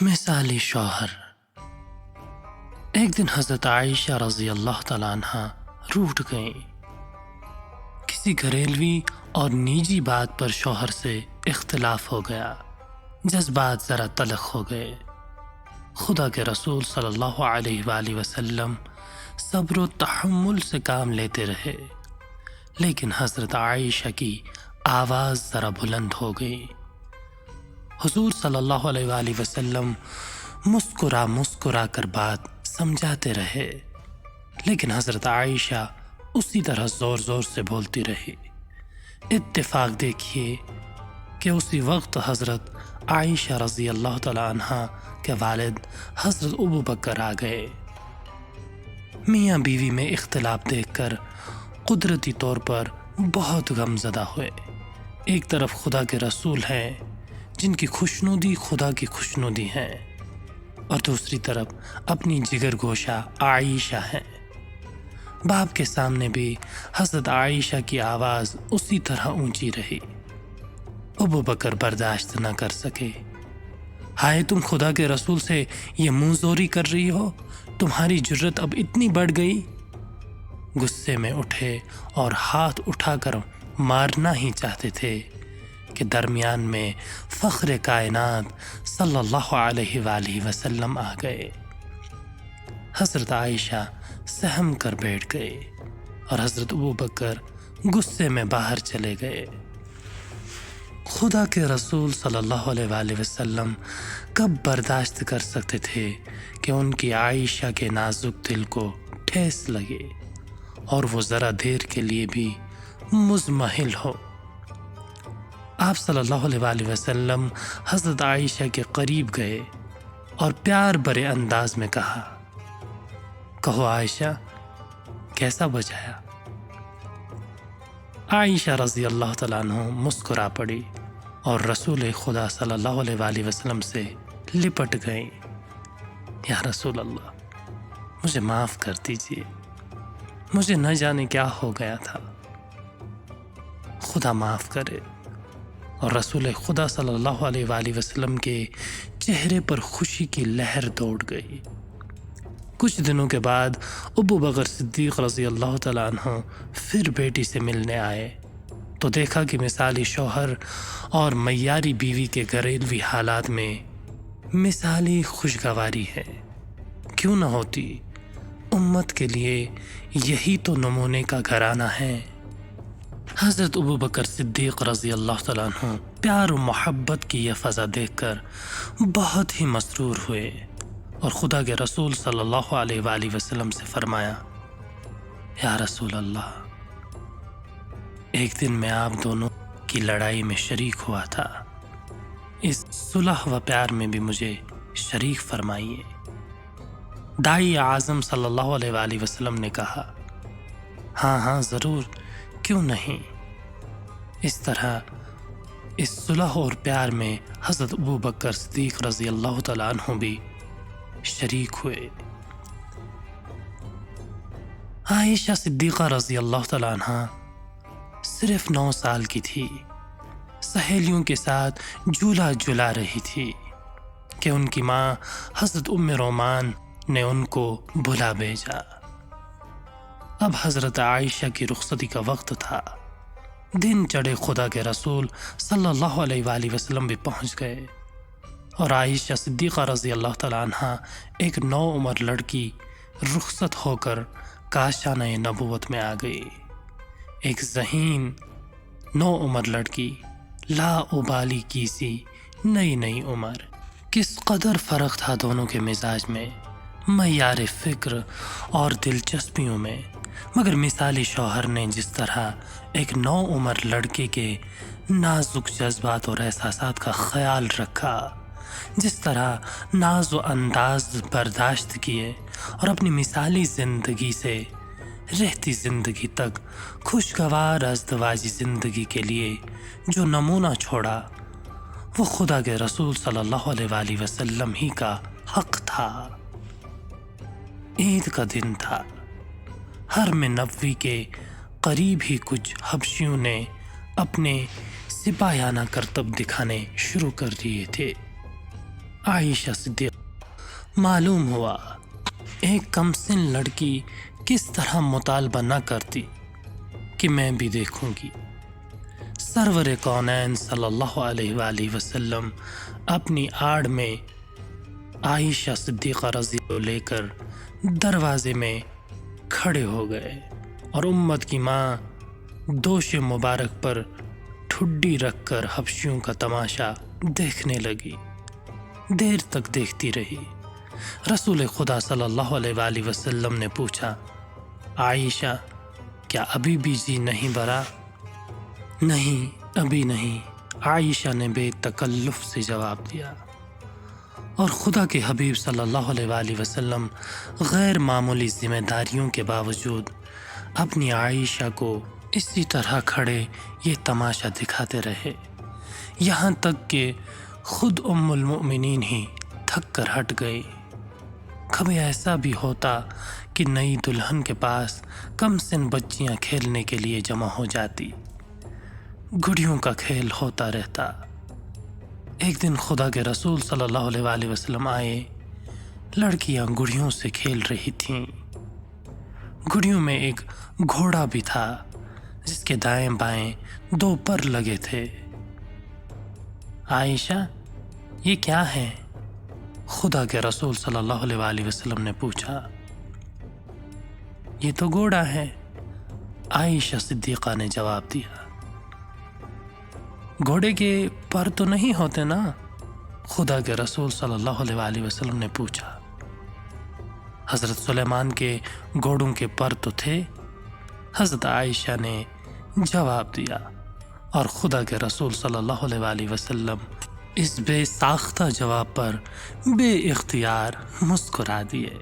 مثالی شوہر۔ ایک دن حضرت عائشہ رضی اللہ تعالیٰ عنہ روٹھ گئیں۔ کسی گھریلوی اور نجی بات پر شوہر سے اختلاف ہو گیا، جذبات ذرا تلخ ہو گئے۔ خدا کے رسول صلی اللہ علیہ وآلہ وسلم صبر و تحمل سے کام لیتے رہے، لیکن حضرت عائشہ کی آواز ذرا بلند ہو گئی۔ حضور صلی اللہ علیہ وآلہ وسلم مسکرا کر بات سمجھاتے رہے، لیکن حضرت عائشہ اسی طرح زور زور سے بولتی رہی۔ اتفاق دیکھیے کہ اسی وقت حضرت عائشہ رضی اللہ تعالیٰ عنہ کے والد حضرت ابو بکر آ گئے۔ میاں بیوی میں اختلاف دیکھ کر قدرتی طور پر بہت غمزدہ ہوئے۔ ایک طرف خدا کے رسول ہیں جن کی خوشنودی خدا کی خوشنودی ہے، اور دوسری طرف اپنی جگر گوشہ عائشہ ہیں۔ باپ کے سامنے بھی حضرت عائشہ کی آواز اسی طرح اونچی رہی۔ ابو بکر برداشت نہ کر سکے۔ ہائے، تم خدا کے رسول سے یہ منہ زوری کر رہی ہو؟ تمہاری جرت اب اتنی بڑھ گئی؟ غصے میں اٹھے اور ہاتھ اٹھا کر مارنا ہی چاہتے تھے کہ درمیان میں فخر کائنات صلی اللہ علیہ وآلہ وسلم آ گئے۔ حضرت عائشہ سہم کر بیٹھ گئے اور حضرت ابو بکر غصے میں باہر چلے گئے۔ خدا کے رسول صلی اللہ علیہ وآلہ وسلم کب برداشت کر سکتے تھے کہ ان کی عائشہ کے نازک دل کو ٹھیس لگے اور وہ ذرا دیر کے لیے بھی مزمحل ہو۔ آپ صلی اللہ علیہ وآلہ وسلم حضرت عائشہ کے قریب گئے اور پیار بھرے انداز میں کہا، کہو عائشہ، کیسا بجایا؟ عائشہ رضی اللہ تعالیٰ عنہ مسکرا پڑی اور رسول خدا صلی اللہ علیہ وآلہ وسلم سے لپٹ گئیں۔ یا رسول اللہ، مجھے معاف کر دیجیے، مجھے نہ جانے کیا ہو گیا تھا، خدا معاف کرے۔ اور رسول خدا صلی اللہ علیہ وآلہ وسلم کے چہرے پر خوشی کی لہر دوڑ گئی۔ کچھ دنوں کے بعد ابو بکر صدیق رضی اللہ تعالیٰ عنہ پھر بیٹی سے ملنے آئے تو دیکھا کہ مثالی شوہر اور معیاری بیوی کے گھریلوی حالات میں مثالی خوشگواری ہے۔ کیوں نہ ہوتی؟ امت کے لیے یہی تو نمونے کا گھرانہ ہے۔ حضرت ابو بکر صدیق رضی اللہ تعالیٰ عنہ پیار و محبت کی یہ فضا دیکھ کر بہت ہی مسرور ہوئے اور خدا کے رسول صلی اللہ علیہ وآلہ وسلم سے فرمایا، یا رسول اللہ، ایک دن میں آپ دونوں کی لڑائی میں شریک ہوا تھا، اس صلح و پیار میں بھی مجھے شریک فرمائیے۔ داعی اعظم صلی اللہ علیہ وآلہ وسلم نے کہا، ہاں ہاں ضرور، کیوں نہیں۔ اس طرح اس صلح اور پیار میں حضرت ابو بکر صدیق رضی اللہ تعالیٰ عنہ بھی شریک ہوئے۔ عائشہ صدیقہ رضی اللہ تعالیٰ عنہ صرف 9 سال کی تھی۔ سہیلیوں کے ساتھ جھولا جھلا رہی تھی کہ ان کی ماں حضرت ام رومان نے ان کو بلا بھیجا۔ اب حضرت عائشہ کی رخصتی کا وقت تھا۔ دن چڑھے خدا کے رسول صلی اللہ علیہ وآلہ وسلم بھی پہنچ گئے اور عائشہ صدیقہ رضی اللہ تعالیٰ عنہ ایک نوعمر لڑکی رخصت ہو کر کاشانہ نبوت میں آ گئی۔ ایک ذہین نوعمر لڑکی، لا ابالی کی سی نئی عمر۔ کس قدر فرق تھا دونوں کے مزاج میں، معیار فکر اور دلچسپیوں میں، مگر مثالی شوہر نے جس طرح ایک نوعمر لڑکے کے نازک جذبات اور احساسات کا خیال رکھا، جس طرح ناز و انداز برداشت کیے اور اپنی مثالی زندگی سے رہتی زندگی تک خوشگوار ازدواجی زندگی کے لیے جو نمونہ چھوڑا، وہ خدا کے رسول صلی اللہ علیہ وآلہ وسلم ہی کا حق تھا۔ عید کا دن تھا۔ حرم نبوی کے قریب ہی کچھ حبشیوں نے اپنے سپاہیانہ کرتب دکھانے شروع کر دیے تھے۔ عائشہ صدیقہ. معلوم ہوا ایک کمسن لڑکی کس طرح مطالبہ نہ کرتی کہ میں بھی دیکھوں گی. سرور کونین صلی اللہ علیہ وآلہ وسلم اپنی آڑ میں عائشہ صدیقہ رضی اللہ لے کر دروازے میں کھڑے ہو گئے اور امت کی ماں دوش مبارک پر ٹھڈی رکھ کر حبشیوں کا تماشا دیکھنے لگی. دیر تک دیکھتی رہی. رسول خدا صلی اللہ علیہ وآلہ وسلم نے پوچھا، عائشہ کیا ابھی بھی جی نہیں بھرا؟ نہیں ابھی نہیں، عائشہ نے بے تکلف سے جواب دیا. اور خدا کے حبیب صلی اللہ علیہ وآلہ وسلم غیر معمولی ذمہ داریوں کے باوجود اپنی عائشہ کو اسی طرح کھڑے یہ تماشا دکھاتے رہے، یہاں تک کہ خود ام المؤمنین ہی تھک کر ہٹ گئی. کبھی ایسا بھی ہوتا کہ نئی دلہن کے پاس کم سن بچیاں کھیلنے کے لیے جمع ہو جاتی، گڑیوں کا کھیل ہوتا رہتا. ایک دن خدا کے رسول صلی اللہ علیہ وآلہ وسلم آئے. لڑکیاں گڑیوں سے کھیل رہی تھیں. گڑیوں میں ایک گھوڑا بھی تھا جس کے دائیں بائیں 2 پر لگے تھے. عائشہ یہ کیا ہے؟ خدا کے رسول صلی اللہ علیہ وآلہ وسلم نے پوچھا. یہ تو گھوڑا ہے، عائشہ صدیقہ نے جواب دیا. گھوڑے کے پر تو نہیں ہوتے نا؟ خدا کے رسول صلی اللہ علیہ وآلہ وسلم نے پوچھا. حضرت سلیمان کے گھوڑوں کے پر تو تھے، حضرت عائشہ نے جواب دیا. اور خدا کے رسول صلی اللہ علیہ وآلہ وسلم اس بے ساختہ جواب پر بے اختیار مسکرا دیے.